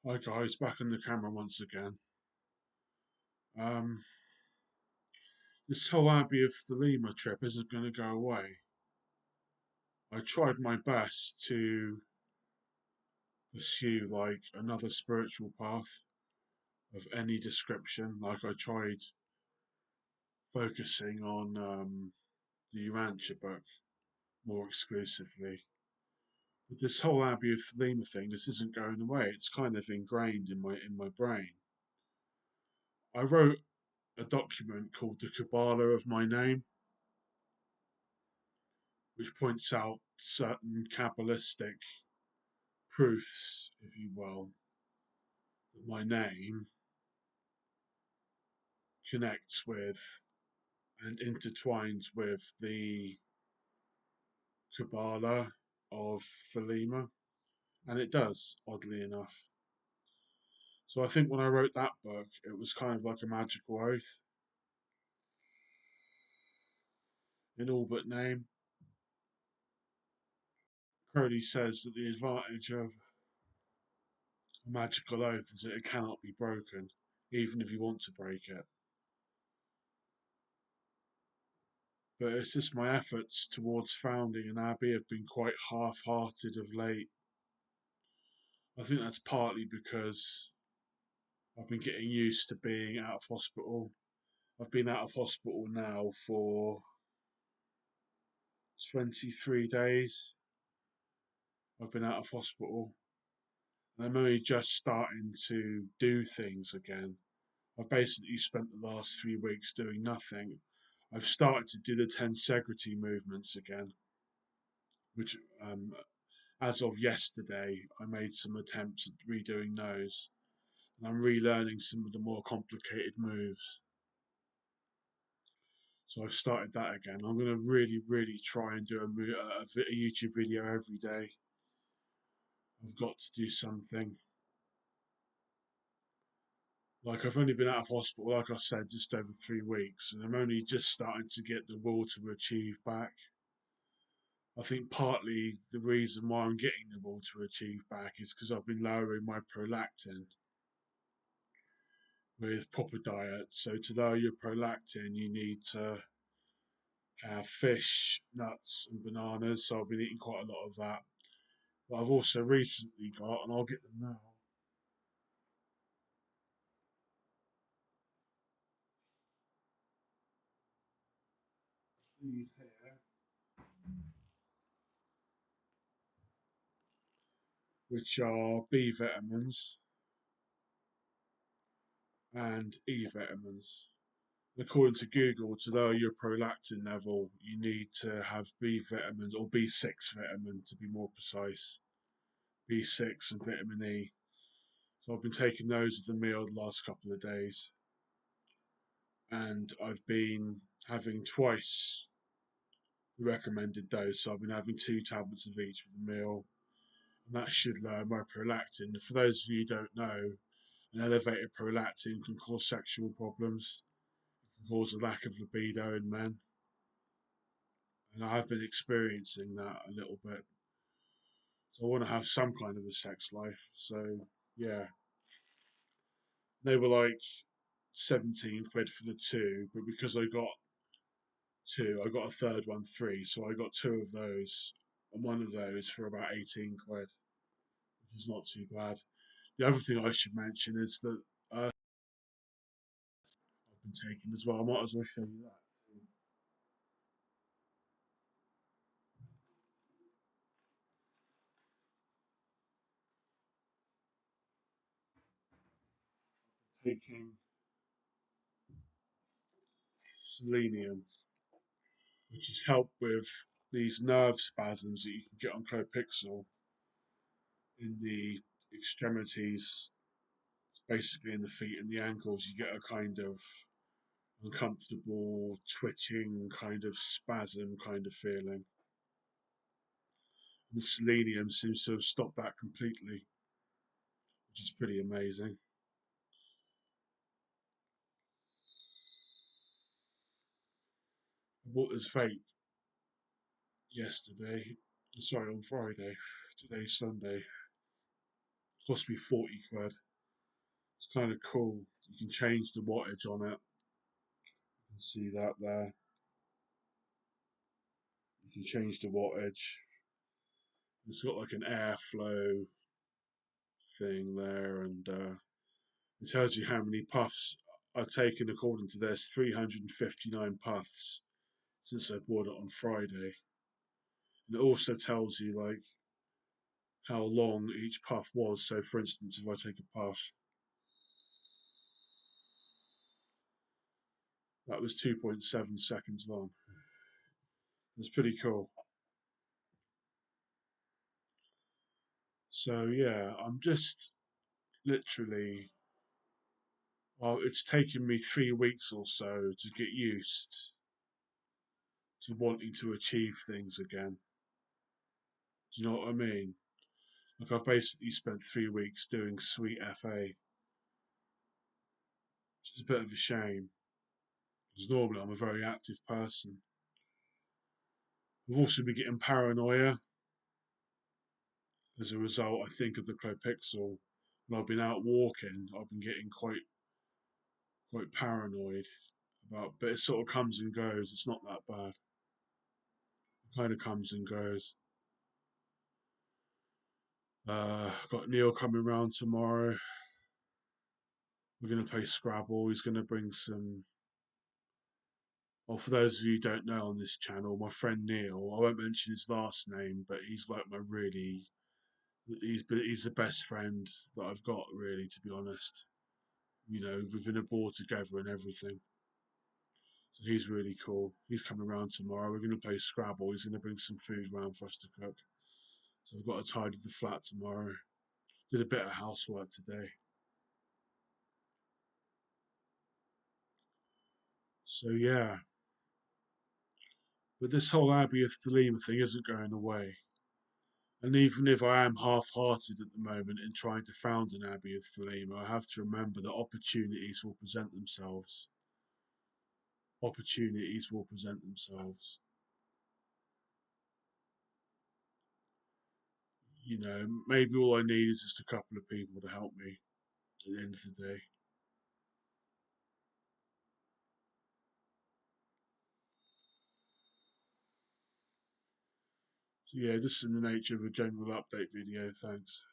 Hi guys, back on the camera once again. Um, this whole Abbey of Thelema trip isn't going to go away. I tried my best to pursue like another spiritual path of any description. Like I tried focusing on the Urantia book more exclusively. But this whole Abbey of Thelema thing, this isn't going away. It's kind of ingrained in my brain. I wrote a document called the Kabbalah of My Name, which points out certain Kabbalistic proofs, if you will, that my name connects with and intertwines with the Kabbalah of Thelema, and it does, oddly enough. So I think when I wrote that book, it was kind of like a magical oath in all but name. Crowley says that the advantage of a magical oath is that it cannot be broken, even if you want to break it. But it's just my efforts towards founding an abbey have been quite half hearted of late. I think that's partly because I've been getting used to being out of hospital. I've been out of hospital now for 23 days. I've been out of hospital and I'm only just starting to do things again. I've basically spent the last 3 weeks doing nothing. I've started to do the tensegrity movements again, which as of yesterday, I made some attempts at redoing those, and I'm relearning some of the more complicated moves. So I've started that again. I'm going to really try and do a YouTube video every day. I've got to do something. Like I've only been out of hospital, like I said, just over 3 weeks, and I'm only just starting to get the will to achieve back. I think partly the reason why I'm getting the will to achieve back is because I've been lowering my prolactin with proper diet. So to lower your prolactin, you need to have fish, nuts, and bananas. So I've been eating quite a lot of that. But I've also recently got, and I'll get them now. These here, which are B vitamins and E vitamins. According to Google, to lower your prolactin level, you need to have B vitamins or B6 vitamin to be more precise. B6 and vitamin E. So I've been taking those with the meal the last couple of days, and I've been having twice the recommended dose. So I've been having 2 tablets of each with the meal, and that should lower my prolactin. For those of you who don't know, an elevated prolactin can cause sexual problems, can cause a lack of libido in men, and I've been experiencing that a little bit. So I want to have some kind of a sex life. So yeah, they were like 17 quid for the two, but because I got two, I got a third one free, so I got two of those, and one of those for about 18 quid, which is not too bad. The other thing I should mention is that I've been taking as well. I might as well show you that. Taking selenium, which has helped with these nerve spasms that you can get on Clopixel in the extremities, basically in the feet and the ankles. You get a kind of uncomfortable, twitching, kind of spasm kind of feeling. The selenium seems to have stopped that completely, which is pretty amazing. I bought this vape yesterday, sorry, on Friday. Today's Sunday. Cost me 40 quid. It's kind of cool. You can change the wattage on it. You can see that there. You can change the wattage. It's got like an airflow thing there, and it tells you how many puffs I've taken according to this. 359 puffs since I bought it on Friday. And it also tells you like how long each puff was. So, for instance, if I take a puff, that was 2.7 seconds long. It's pretty cool. So yeah, I'm just literally. Well, it's taken me 3 weeks or so to get used to wanting to achieve things again. Do you know what I mean? Like I've basically spent 3 weeks doing Sweet FA, which is a bit of a shame because normally I'm a very active person. I've also been getting paranoia as a result, I think, of the Clopixel. When I've been out walking, I've been getting quite paranoid about, but it sort of comes and goes. It's not that bad. It kind of comes and goes. Got Neil coming round tomorrow. We're going to play Scrabble. He's going to bring some. Well, for those of you who don't know on this channel, my friend Neil, I won't mention his last name, but he's like my really. He's the best friend that I've got, really, to be honest. You know, we've been aboard together and everything. So he's really cool. He's coming around tomorrow. We're going to play Scrabble. He's going to bring some food round for us to cook. So I've got to tidy the flat tomorrow. Did a bit of housework today. So yeah. But this whole Abbey of Thelema thing isn't going away. And even if I am half-hearted at the moment in trying to found an Abbey of Thelema, I have to remember that opportunities will present themselves. Opportunities will present themselves. You know, maybe all I need is just a couple of people to help me at the end of the day. So yeah, this is in the nature of a general update video. Thanks.